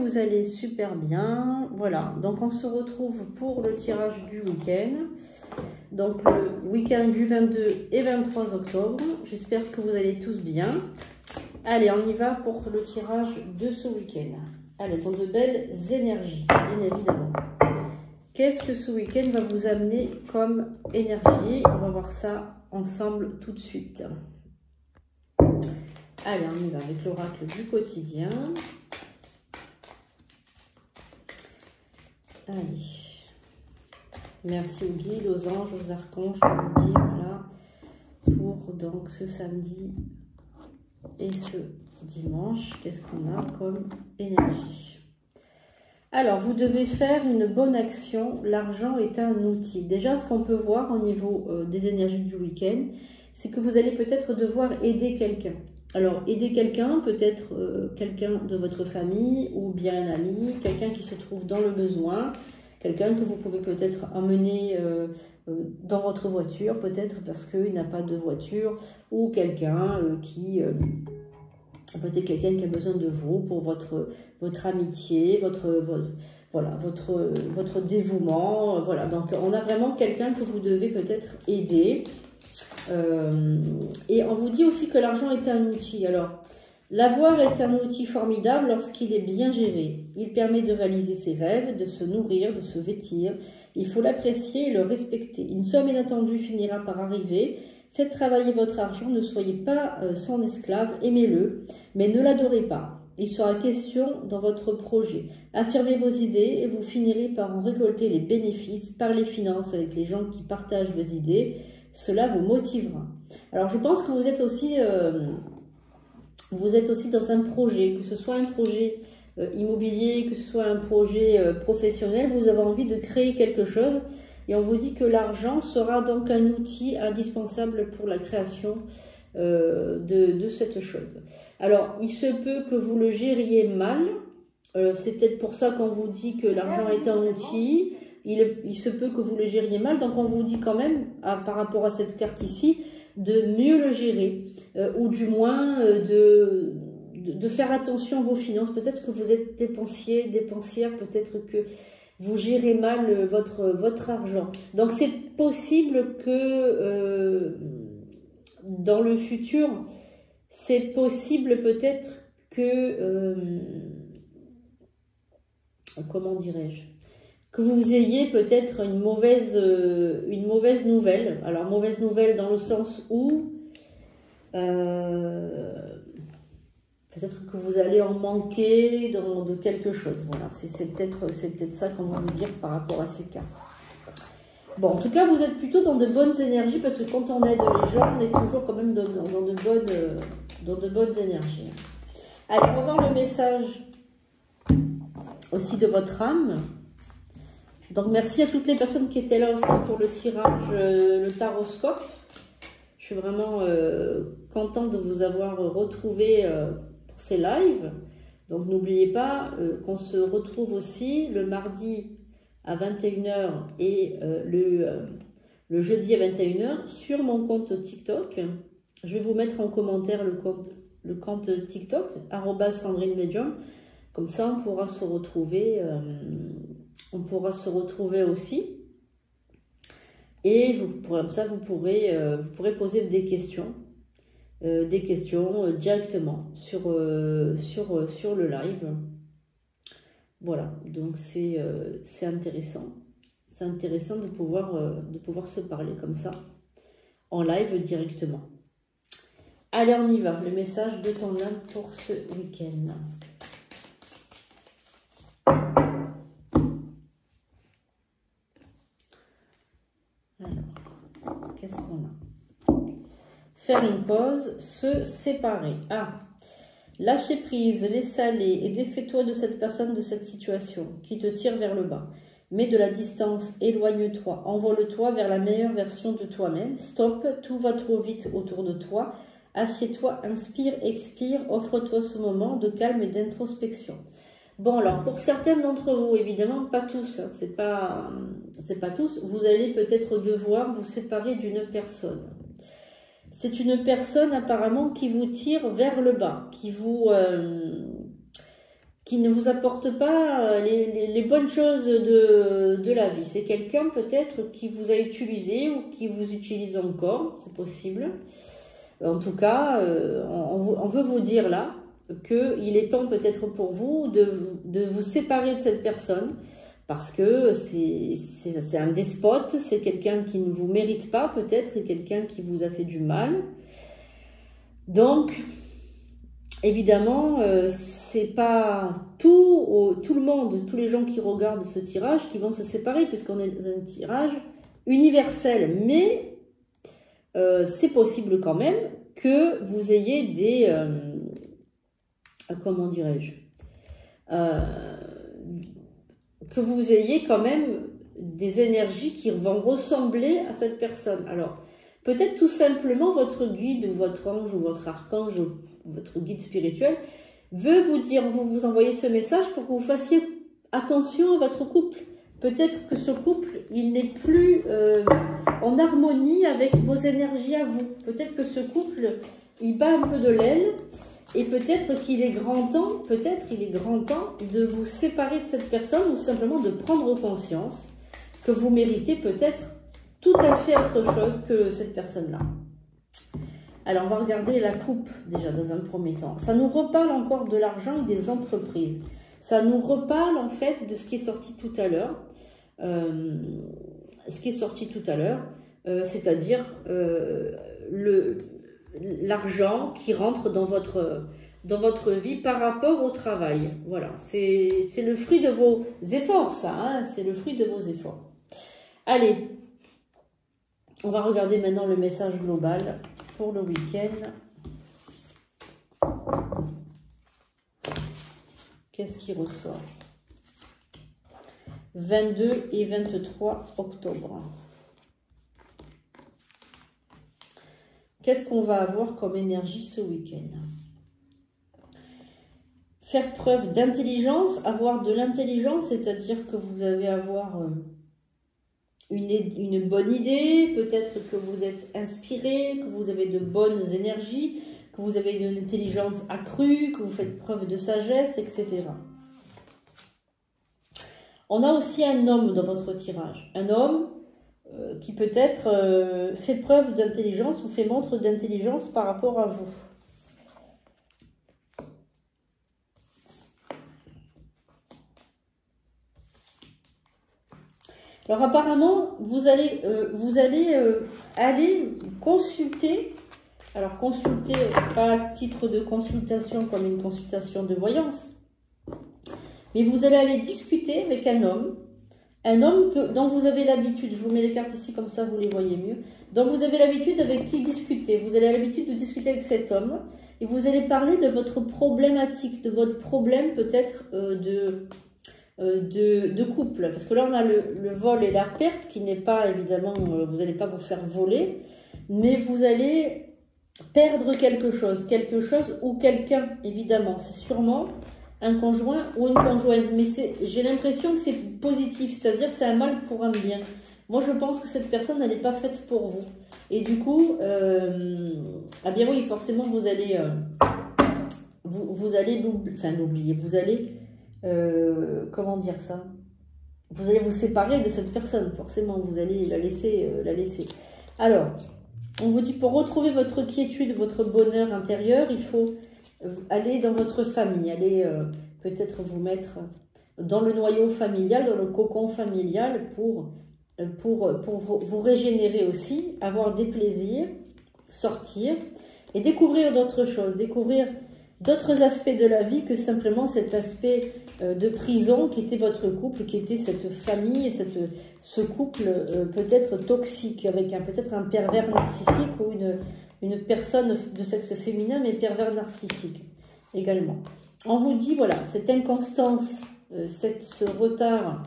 vous allez super bien. Voilà, donc on se retrouve pour le tirage du week-end. Donc le week-end du 22 et 23 octobre. J'espère que vous allez tous bien. Allez, on y va pour le tirage de ce week-end. Allez, dans de belles énergies, bien évidemment. Qu'est-ce que ce week-end va vous amener comme énergie? On va voir ça ensemble tout de suite. Allez, on y va avec l'oracle du quotidien. Allez. Merci aux guides, aux anges, aux archanges, je vous dis, voilà, pour donc ce samedi et ce dimanche, qu'est-ce qu'on a comme énergie? Alors, vous devez faire une bonne action. L'argent est un outil. Déjà, ce qu'on peut voir au niveau des énergies du week-end, c'est que vous allez peut-être devoir aider quelqu'un. Alors, aider quelqu'un, peut-être quelqu'un de votre famille ou bien un ami, quelqu'un qui se trouve dans le besoin, quelqu'un que vous pouvez peut-être emmener dans votre voiture, peut-être parce qu'il n'a pas de voiture, ou quelqu'un peut-être quelqu'un qui a besoin de vous pour votre amitié, votre dévouement. Voilà, donc on a vraiment quelqu'un que vous devez peut-être aider. Et on vous dit aussi que l'argent est un outil. Alors, l'avoir est un outil formidable lorsqu'il est bien géré. Il permet de réaliser ses rêves, de se nourrir, de se vêtir. Il faut l'apprécier et le respecter. Une somme inattendue finira par arriver. Faites travailler votre argent, ne soyez pas son esclave, aimez-le, mais ne l'adorez pas. Il sera question dans votre projet. Affirmez vos idées et vous finirez par en récolter les bénéfices par les finances avec les gens qui partagent vos idées. Cela vous motivera. Alors je pense que vous êtes aussi dans un projet, que ce soit un projet immobilier, que ce soit un projet professionnel, vous avez envie de créer quelque chose. Et on vous dit que l'argent sera donc un outil indispensable pour la création de cette chose. Alors, il se peut que vous le gériez mal. C'est peut-être pour ça qu'on vous dit que l'argent est un outil. Il se peut que vous le gériez mal. Donc, on vous dit quand même, par rapport à cette carte ici, de mieux le gérer. Ou du moins de faire attention à vos finances. Peut-être que vous êtes dépensière, peut-être que vous gérez mal votre argent. Donc, c'est possible que dans le futur, c'est possible peut-être que, comment dirais-je, que vous ayez peut-être une mauvaise nouvelle. Alors, mauvaise nouvelle dans le sens où peut-être que vous allez en manquer de quelque chose. Voilà, c'est peut-être ça qu'on va vous dire par rapport à ces cartes. Bon, en tout cas, vous êtes plutôt dans de bonnes énergies parce que quand on aide les gens, on est toujours quand même dans de bonnes énergies. Allez, on va voir le message aussi de votre âme. Donc, merci à toutes les personnes qui étaient là aussi pour le tirage, le taroscope. Je suis vraiment contente de vous avoir retrouvé pour ces lives. Donc, n'oubliez pas qu'on se retrouve aussi le mardi à 21h et le jeudi à 21h sur mon compte TikTok. Je vais vous mettre en commentaire le compte TikTok, @SandrineMedium. Comme ça, on pourra se retrouver aussi. Et comme ça, vous pourrez poser des questions directement sur le live. Voilà, donc c'est intéressant. C'est intéressant de pouvoir se parler comme ça, en live directement. Allez, on y va. Le message de ton âme pour ce week-end. Alors, qu'est-ce qu'on a? Faire une pause, se séparer. Ah, lâcher prise, laisse aller et défais-toi de cette personne, de cette situation qui te tire vers le bas. Mets de la distance, éloigne-toi, envole-toi vers la meilleure version de toi-même. Stop, tout va trop vite autour de toi. Assieds-toi, inspire, expire, offre-toi ce moment de calme et d'introspection. Bon, alors, pour certains d'entre vous, évidemment, pas tous, hein, c'est pas tous, vous allez peut-être devoir vous séparer d'une personne. C'est une personne apparemment qui vous tire vers le bas, qui qui ne vous apporte pas les bonnes choses de la vie. C'est quelqu'un peut-être qui vous a utilisé ou qui vous utilise encore, c'est possible. En tout cas, on veut vous dire là qu'il est temps peut-être pour vous de vous séparer de cette personne parce que c'est un despote, c'est quelqu'un qui ne vous mérite pas peut-être et quelqu'un qui vous a fait du mal. Donc, évidemment, c'est pas tout le monde, tous les gens qui regardent ce tirage qui vont se séparer puisqu'on est dans un tirage universel. Mais c'est possible quand même que vous ayez des... comment dirais-je que vous ayez quand même des énergies qui vont ressembler à cette personne. Alors, peut-être tout simplement votre guide ou votre ange ou votre archange ou votre guide spirituel veut vous dire, vous envoyer ce message pour que vous fassiez attention à votre couple. Peut-être que ce couple, il n'est plus en harmonie avec vos énergies à vous. Peut-être que ce couple, il bat un peu de l'aile et peut-être qu'il est grand temps, de vous séparer de cette personne ou simplement de prendre conscience que vous méritez peut-être tout à fait autre chose que cette personne-là. Alors, on va regarder la coupe, déjà, dans un premier temps. Ça nous reparle encore de l'argent et des entreprises. Ça nous reparle, en fait, de ce qui est sorti tout à l'heure. C'est-à-dire l'argent qui rentre dans votre vie par rapport au travail. Voilà, c'est le fruit de vos efforts, ça. Hein, c'est le fruit de vos efforts. Allez, on va regarder maintenant le message global pour le week-end. Qu'est-ce qui ressort? 22 et 23 octobre. Qu'est-ce qu'on va avoir comme énergie ce week-end? Faire preuve d'intelligence, avoir de l'intelligence, c'est-à-dire que vous allez avoir une bonne idée, peut-être que vous êtes inspiré, que vous avez de bonnes énergies, que vous avez une intelligence accrue, que vous faites preuve de sagesse, etc. On a aussi un homme dans votre tirage. Un homme qui peut-être fait preuve d'intelligence ou fait montre d'intelligence par rapport à vous. Alors apparemment, vous allez aller consulter, alors consulter pas à titre de consultation comme une consultation de voyance, mais vous allez aller discuter avec un homme dont vous avez l'habitude, je vous mets les cartes ici comme ça vous les voyez mieux, dont vous avez l'habitude avec qui discuter, vous avez l'habitude de discuter avec cet homme et vous allez parler de votre problématique, de votre problème peut-être de couple, parce que là on a le vol et la perte qui n'est pas évidemment, vous n'allez pas vous faire voler, mais vous allez perdre quelque chose ou quelqu'un, évidemment, c'est sûrement un conjoint ou une conjointe, mais j'ai l'impression que c'est positif, c'est-à-dire c'est un mal pour un bien. Moi je pense que cette personne elle n'est pas faite pour vous, et du coup ah bien oui, forcément vous allez vous allez l'oublier, vous allez comment dire ça, vous allez vous séparer de cette personne, forcément vous allez la laisser Alors on vous dit, pour retrouver votre quiétude, votre bonheur intérieur, il faut aller dans votre famille, aller peut-être vous mettre dans le noyau familial, dans le cocon familial pour vous régénérer aussi, avoir des plaisirs, sortir et découvrir d'autres choses, découvrir d'autres aspects de la vie que simplement cet aspect de prison qui était votre couple, qui était cette famille, ce couple peut-être toxique, avec peut-être un pervers narcissique ou une personne de sexe féminin mais pervers narcissique également. On vous dit, voilà, cette inconstance, ce retard,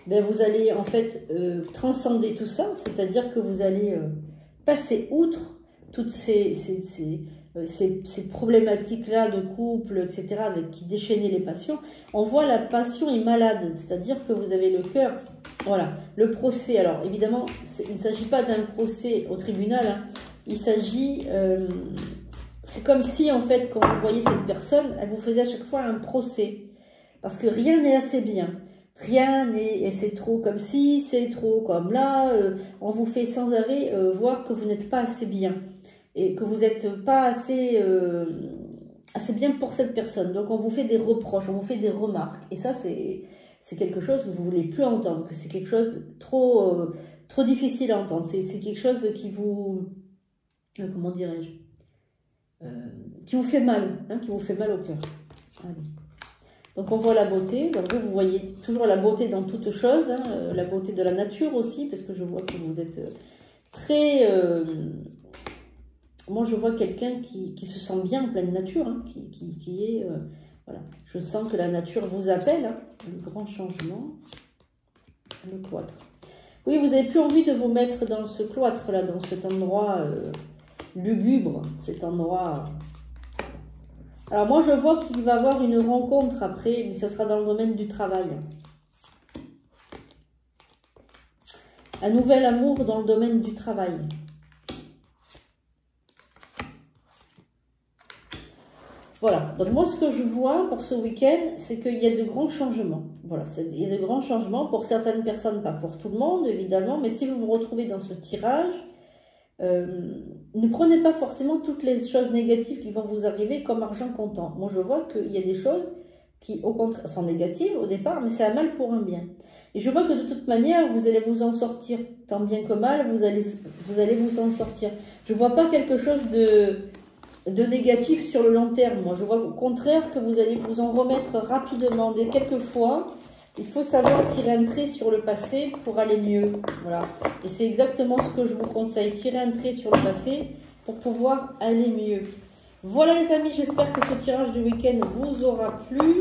ben vous allez en fait transcender tout ça, c'est-à-dire que vous allez passer outre toutes ces problématiques-là de couple, etc., avec qui déchaîner les passions. On voit la passion est malade, c'est-à-dire que vous avez le cœur. Voilà, le procès. Alors, évidemment, il ne s'agit pas d'un procès au tribunal, hein. Il s'agit c'est comme si, en fait, quand vous voyez cette personne, elle vous faisait à chaque fois un procès. Parce que rien n'est assez bien. Rien n'est, et c'est trop comme si, c'est trop comme là. On vous fait sans arrêt voir que vous n'êtes pas assez bien. Et que vous n'êtes pas assez, assez bien pour cette personne. Donc on vous fait des reproches, on vous fait des remarques. Et ça, c'est quelque chose que vous ne voulez plus entendre. Que c'est quelque chose trop, trop difficile à entendre. C'est quelque chose qui vous... comment dirais-je, qui vous fait mal, hein, qui vous fait mal au cœur. Allez. Donc on voit la beauté, donc vous voyez toujours la beauté dans toute chose, hein, la beauté de la nature aussi, parce que je vois que vous êtes très... moi je vois quelqu'un qui se sent bien en pleine nature, hein, qui est... voilà. Je sens que la nature vous appelle, hein, un grand changement, le cloître. Oui, vous n'avez plus envie de vous mettre dans ce cloître là, dans cet endroit... lugubre, cet endroit. Alors moi je vois qu'il va y avoir une rencontre après, mais ça sera dans le domaine du travail. Un nouvel amour dans le domaine du travail. Voilà, donc moi ce que je vois pour ce week-end, c'est qu'il y a de grands changements. Voilà, il y a de grands changements pour certaines personnes, pas pour tout le monde évidemment, mais si vous vous retrouvez dans ce tirage, ne prenez pas forcément toutes les choses négatives qui vont vous arriver comme argent comptant. Moi, je vois qu'il y a des choses qui, au contraire, sont négatives au départ, mais c'est un mal pour un bien. Et je vois que de toute manière, vous allez vous en sortir. Tant bien que mal, vous allez vous en sortir. Je ne vois pas quelque chose de négatif sur le long terme. Moi, je vois au contraire que vous allez vous en remettre rapidement. Dès quelques fois, il faut savoir tirer un trait sur le passé pour aller mieux. Voilà. Et c'est exactement ce que je vous conseille. Tirer un trait sur le passé pour pouvoir aller mieux. Voilà les amis, j'espère que ce tirage du week-end vous aura plu.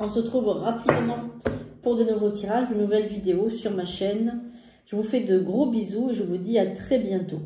On se retrouve rapidement pour de nouveaux tirages, de nouvelles vidéos sur ma chaîne. Je vous fais de gros bisous et je vous dis à très bientôt.